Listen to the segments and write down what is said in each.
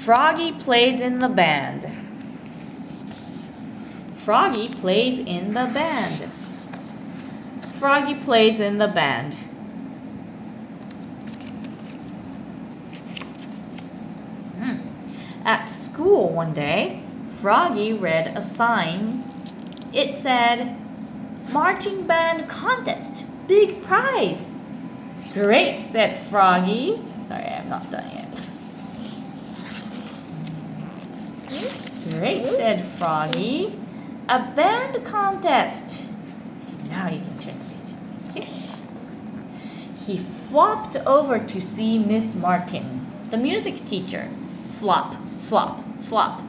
Froggy plays in the band. Froggy plays in the band. Froggy plays in the band. At school one day, Froggy read a sign. It said, "Marching band contest, big prize." "Great," said Froggy. Sorry, I'm not done yet. "Great," said Froggy. "A band contest." Now you can turn the page. He flopped over to see Miss Martin, the music teacher. Flop, flop, flop.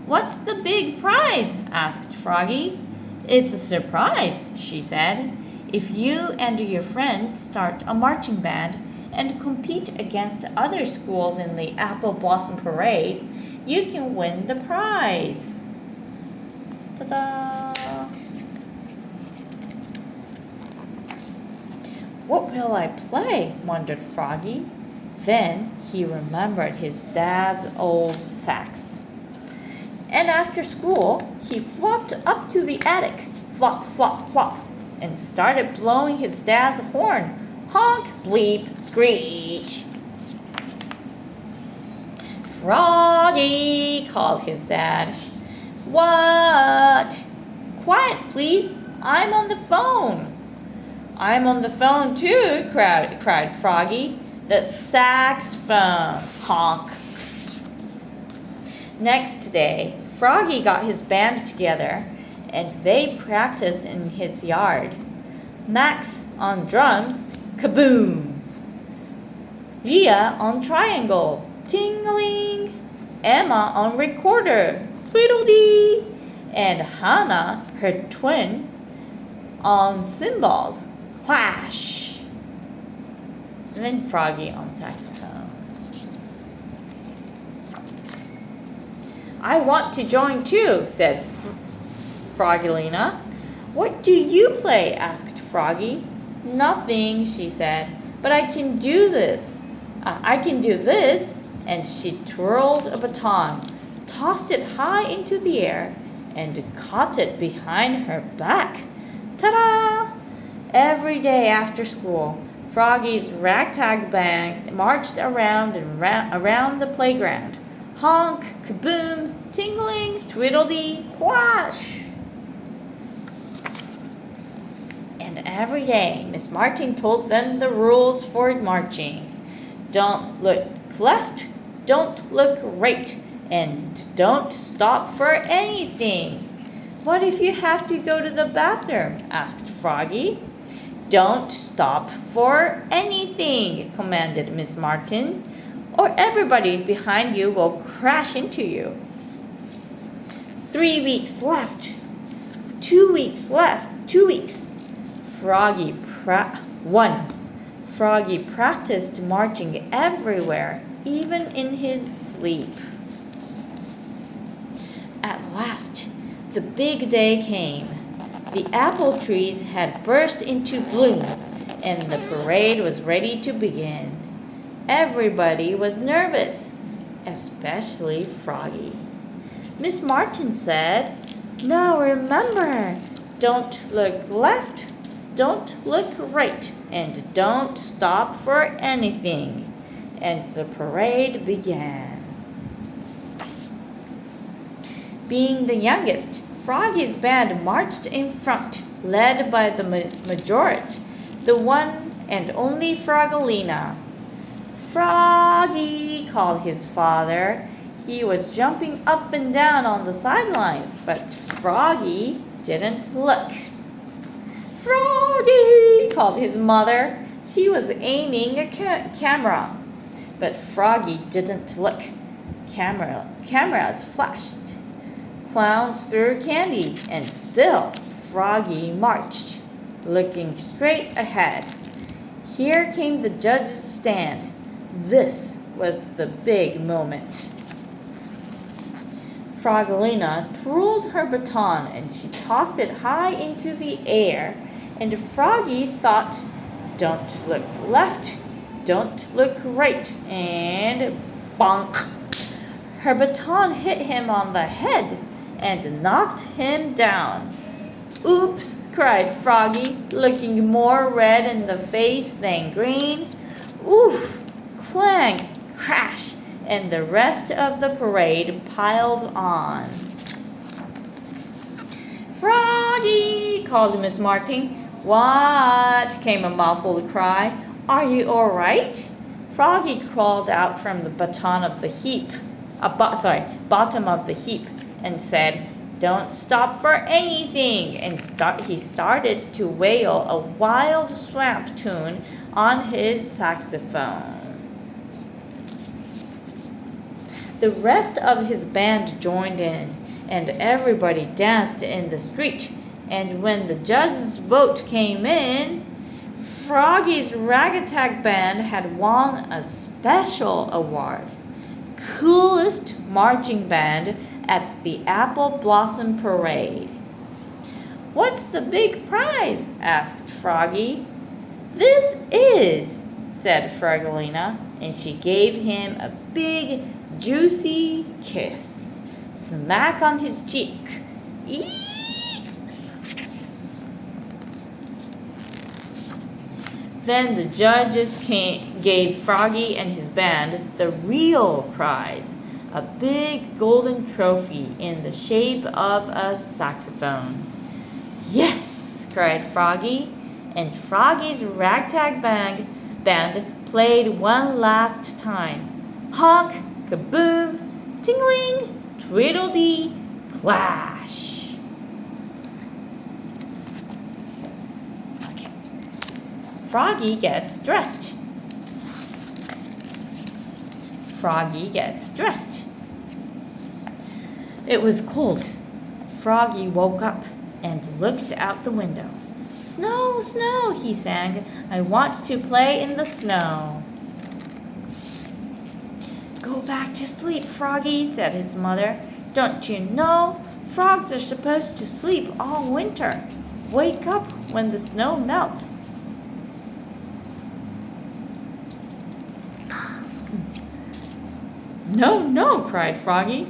"What's the big prize?" asked Froggy. "It's a surprise," she said. "If you and your friends start a marching band and compete against other schools in the Apple Blossom Parade, you can win the prize." Ta-da! "What will I play?" wondered Froggy. Then he remembered his dad's old sax. And after school, he flopped up to the attic, flop, flop, flop, and started blowing his dad's horn. Honk, bleep, screech. "Froggy," called his dad. "What?" "Quiet, please. I'm on the phone." "I'm on the phone too," cried Froggy. "The saxophone." Honk. Next day, Froggy got his band together and they practiced in his yard. Max on drums, kaboom. Leah on triangle, tingling. Emma on recorder, tweedledee. And Hannah, her twin, on cymbals, clash. And then Froggy on saxophone. "I want to join too," said Froggelina. "What do you play?" asked Froggy. "Nothing," she said, "but I can do this. I can do this." And she twirled a baton, tossed it high into the air, and caught it behind her back. Ta-da! Every day after school, Froggy's ragtag band marched around and around the playground. Honk, kaboom, tingling, tweedledee, clash. And every day, Miss Martin told them the rules for marching. Don't look left, don't look right, and don't stop for anything. "What if you have to go to the bathroom?" asked Froggy. "Don't stop for anything," commanded Miss Martin, "or everybody behind you will crash into you." 3 weeks left. 2 weeks left. 2 weeks. Froggy practiced marching everywhere, even in his sleep. At last, the big day came. The apple trees had burst into bloom, and the parade was ready to begin. Everybody was nervous, especially Froggy. Miss Martin said, "Now remember, don't look left, don't look right, and don't stop for anything." And the parade began. Being the youngest, Froggy's band marched in front, led by the majorette, the one and only Froggelina. "Froggy," called his father. He was jumping up and down on the sidelines, but Froggy didn't look. "Froggy," called his mother. She was aiming a camera, but Froggy didn't look. Cameras flashed. Clowns threw candy, and still Froggy marched, looking straight ahead. Here came the judge's stand. This was the big moment. Froggelina twirled her baton and she tossed it high into the air, and Froggy thought, "Don't look left, don't look right," and bonk. Her baton hit him on the head and knocked him down. Oops, cried Froggy, looking more red in the face than green. Oof, clang, crash, and the rest of the parade piled on. Froggy, called Miss Martin. What? Came a muffled cry. Are you all right? Froggy crawled out from the bottom of the heap, bottom of the heap, and said, "Don't stop for anything!" And he started to wail a wild swamp tune on his saxophone. The rest of his band joined in, and everybody danced in the street. And when the judge's vote came in, Froggy's ragtag band had won a special award. Coolest marching band at the Apple Blossom Parade. "What's the big prize?" asked Froggy. "This is," said Froggelina, and she gave him a big, juicy kiss. Smack on his cheek. Eek! Then the judges gave Froggy and his band the real prize, a big golden trophy in the shape of a saxophone. "Yes!" cried Froggy, and Froggy's ragtag band played one last time. Honk, kaboom, tingling, tweedledee, clash. Froggy gets dressed. Froggy gets dressed. It was cold. Froggy woke up and looked out the window. "Snow, snow," he sang. "I want to play in the snow." "Go back to sleep, Froggy," said his mother. "Don't you know? Frogs are supposed to sleep all winter. Wake up when the snow melts." "No, no," cried Froggy.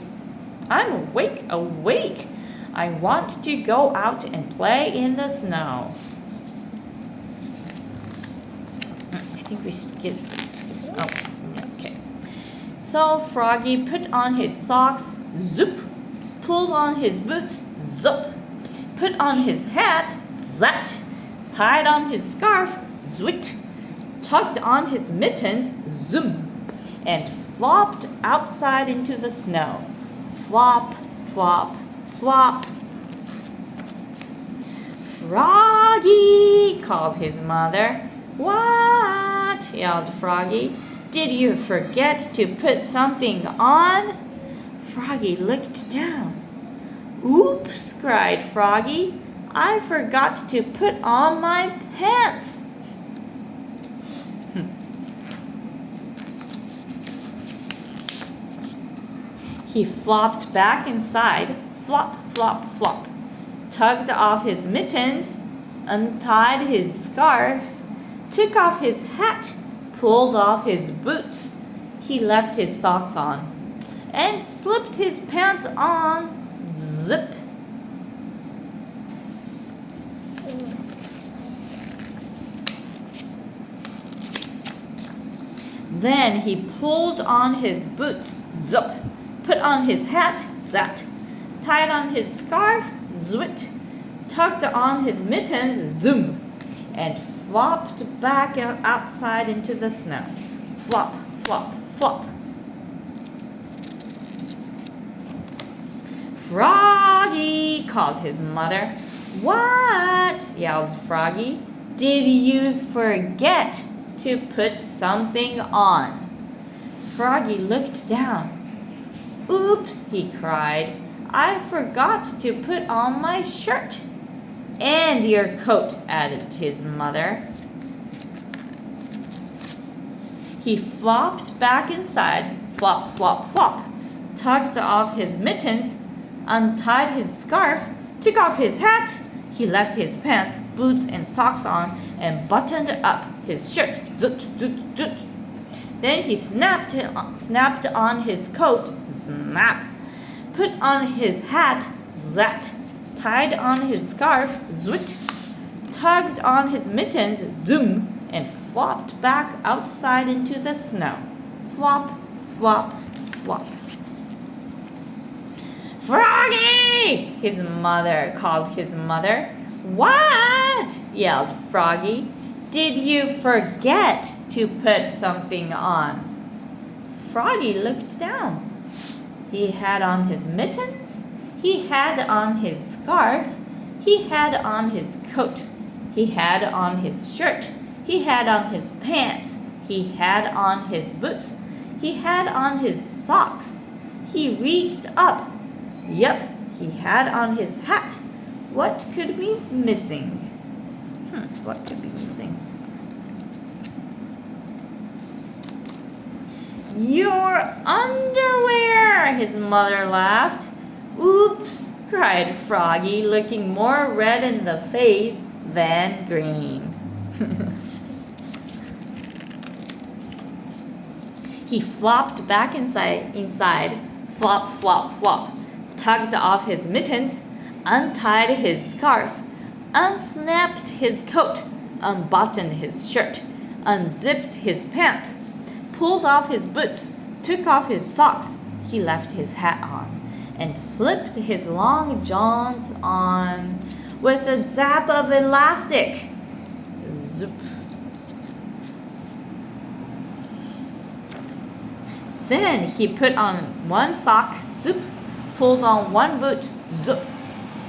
"I'm awake, awake. I want to go out and play in the snow." I think we skip. Oh, okay. So Froggy put on his socks, zoop. Pulled on his boots, zup. Put on his hat, zat. Tied on his scarf, zwit. Tucked on his mittens, zoom. And flopped outside into the snow. Flop, flop, flop. "Froggy!" called his mother. "What?" yelled Froggy. "Did you forget to put something on?" Froggy looked down. "Oops!" cried Froggy. "I forgot to put on my pants." He flopped back inside, flop, flop, flop, tugged off his mittens, untied his scarf, took off his hat, pulled off his boots. He left his socks on, and slipped his pants on, zip. Then he pulled on his boots, zup. Put on his hat, zat. Tied on his scarf, zwit. Tucked on his mittens, zoom. And flopped back outside into the snow. Flop, flop, flop. "Froggy!" called his mother. "What?" yelled Froggy. "Did you forget to put something on?" Froggy looked down. "Oops!" he cried. "I forgot to put on my shirt." "And your coat," added his mother. He flopped back inside, flop, flop, flop, tucked off his mittens, untied his scarf, took off his hat. He left his pants, boots, and socks on, and buttoned up his shirt. Zut, zut, zut. Then he snapped on his coat, snap. Put on his hat, zat. Tied on his scarf, zwit. Tugged on his mittens, zoom, and flopped back outside into the snow. Flop, flop, flop. Froggy! His mother called his mother. What? Yelled Froggy. Did you forget to put something on? Froggy looked down. He had on his mittens. He had on his scarf. He had on his coat. He had on his shirt. He had on his pants. He had on his boots. He had on his socks. He reached up. Yep, he had on his hat. What could be missing? What could be missing? Your underwear, his mother laughed. Oops, cried Froggy, looking more red in the face than green. He flopped back inside, flop, flop, flop, tugged off his mittens, untied his scarf, unsnapped his coat, unbuttoned his shirt, unzipped his pants, pulled off his boots, took off his socks. He left his hat on and slipped his long johns on with a zap of elastic. Zoop. Then he put on one sock, zoop, pulled on one boot, zoop,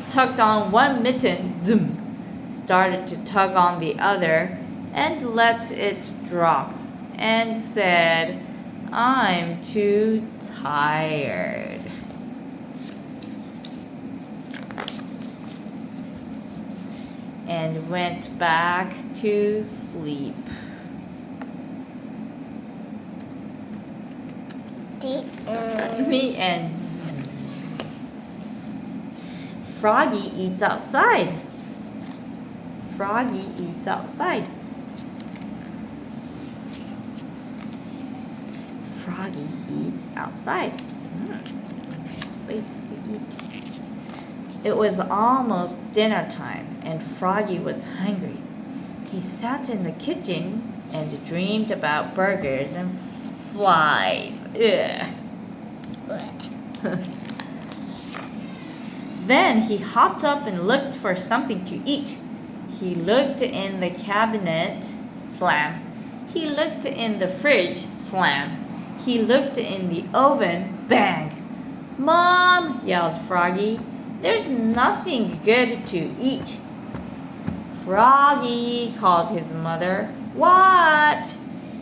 tugged on one mitten, zoom, started to tug on the other and let it drop and said, I'm too tired. And went back to sleep. Me and Froggy eats outside. Froggy eats outside. Froggy eats outside. Nice place to eat. It was almost dinner time, and Froggy was hungry. He sat in the kitchen and dreamed about burgers and flies. Ugh. Then he hopped up and looked for something to eat. He looked in the cabinet, slam. He looked in the fridge, slam. He looked in the oven, bang. Mom, yelled Froggy, there's nothing good to eat. Froggy, called his mother. What?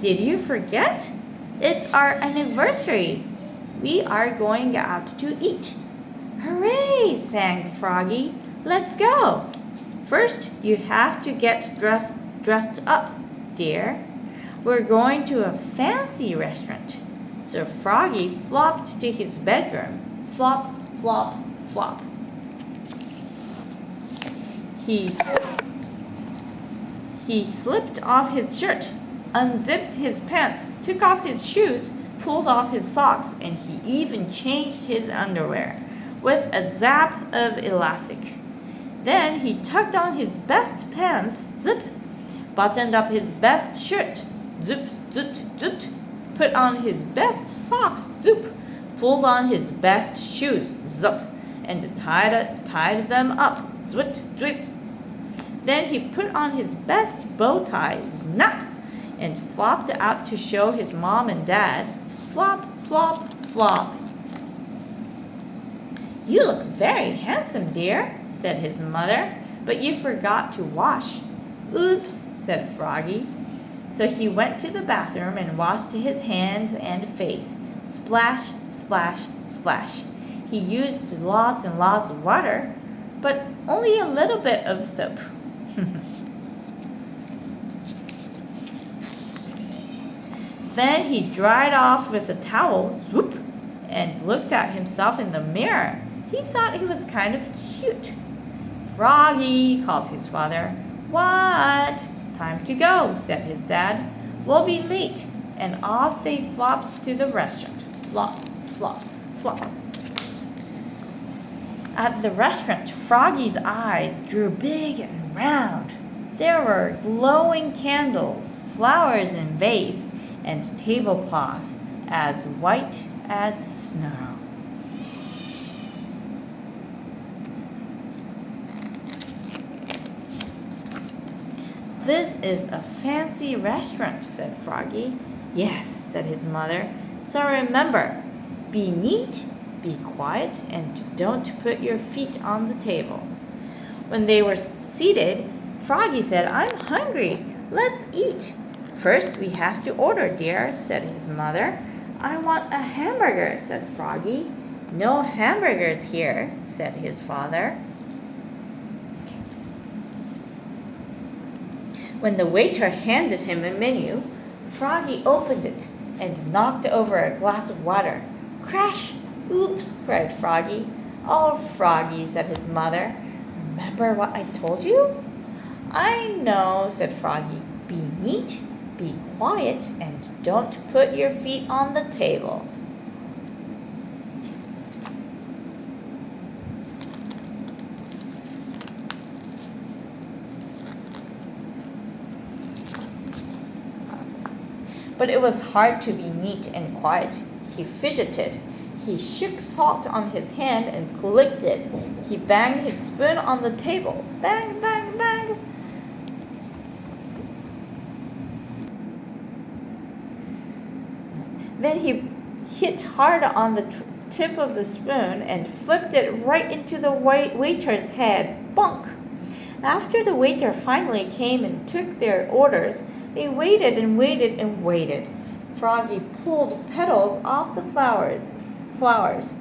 Did you forget? It's our anniversary. We are going out to eat. Hooray, sang Froggy. Let's go. First, you have to get dressed up, dear. We're going to a fancy restaurant. So Froggy flopped to his bedroom. Flop, flop, flop. He slipped off his shirt, unzipped his pants, took off his shoes, pulled off his socks, and he even changed his underwear with a zap of elastic. Then he tucked on his best pants, zip, buttoned up his best shirt, zip, zip, zip, put on his best socks, zoop, pulled on his best shoes, zup, and tied them up, zwit, zwit. Then he put on his best bow tie, snap, and flopped out to show his mom and dad, flop, flop, flop. You look very handsome, dear, said his mother, but you forgot to wash. Oops, said Froggy. So he went to the bathroom and washed his hands and face. Splash, splash, splash. He used lots and lots of water, but only a little bit of soap. Then he dried off with a towel, swoop, and looked at himself in the mirror. He thought he was kind of cute. Froggy, called his father. What? Time to go, said his dad. We'll be late. And off they flopped to the restaurant. Flop, flop, flop. At the restaurant, Froggy's eyes grew big and round. There were glowing candles, flowers in vase, and tablecloth as white as snow. "This is a fancy restaurant," said Froggy. "Yes," said his mother. "So remember, be neat, be quiet, and don't put your feet on the table." When they were seated, Froggy said, "I'm hungry. Let's eat." "First, we have to order, dear," said his mother. "I want a hamburger," said Froggy. "No hamburgers here," said his father. When the waiter handed him a menu, Froggy opened it and knocked over a glass of water. "Crash! Oops!" cried Froggy. "Oh, Froggy," said his mother. "Remember what I told you?" "I know," said Froggy. "Be neat, be quiet, and don't put your feet on the table." But it was hard to be neat and quiet. He fidgeted. He shook salt on his hand and clicked it. He banged his spoon on the table. Bang, bang, bang. Then he hit hard on the tip of the spoon and flipped it right into the waiter's head. Bonk! After the waiter finally came and took their orders, they waited and waited and waited. Froggy pulled petals off the flowers.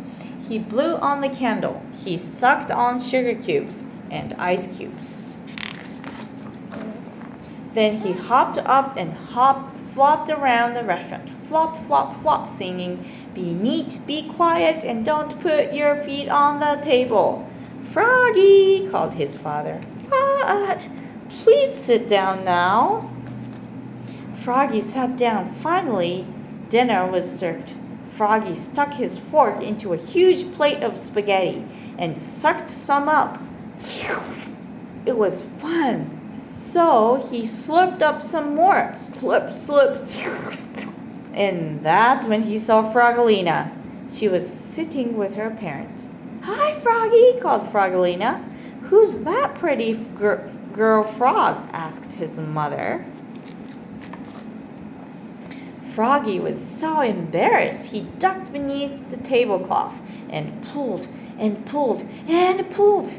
He blew on the candle. He sucked on sugar cubes and ice cubes. Then he hopped up and flopped around the restaurant. Flop, flop, flop, singing, "Be neat, be quiet, and don't put your feet on the table." "Froggy," called his father. "What? Please sit down now." Froggy sat down. Finally, dinner was served. Froggy stuck his fork into a huge plate of spaghetti and sucked some up. It was fun. So he slurped up some more. Slurp, slurp. And that's when he saw Froggelina. She was sitting with her parents. "Hi, Froggy," called Froggelina. "Who's that pretty girl frog?" asked his mother. Froggy was so embarrassed he ducked beneath the tablecloth and pulled and pulled and pulled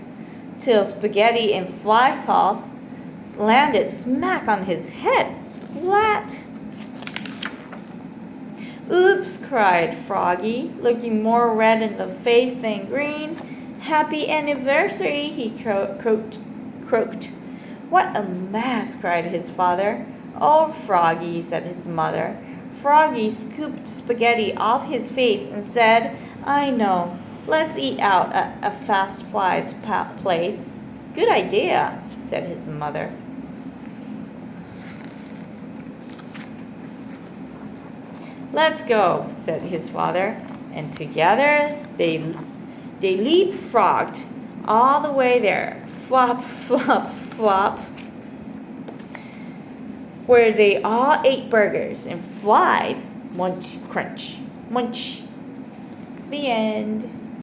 till spaghetti and fly sauce landed smack on his head. Splat! "Oops!" cried Froggy, looking more red in the face than green. "Happy anniversary!" he croaked. "What a mess!" cried his father. "Oh, Froggy," said his mother. Froggy scooped spaghetti off his face and said, "I know. Let's eat out at a fast flies place." "Good idea," said his mother. "Let's go," said his father, and together they leapfrogged all the way there. Flop, flop, flop. Where they all ate burgers and flies. Munch, crunch, munch. The end.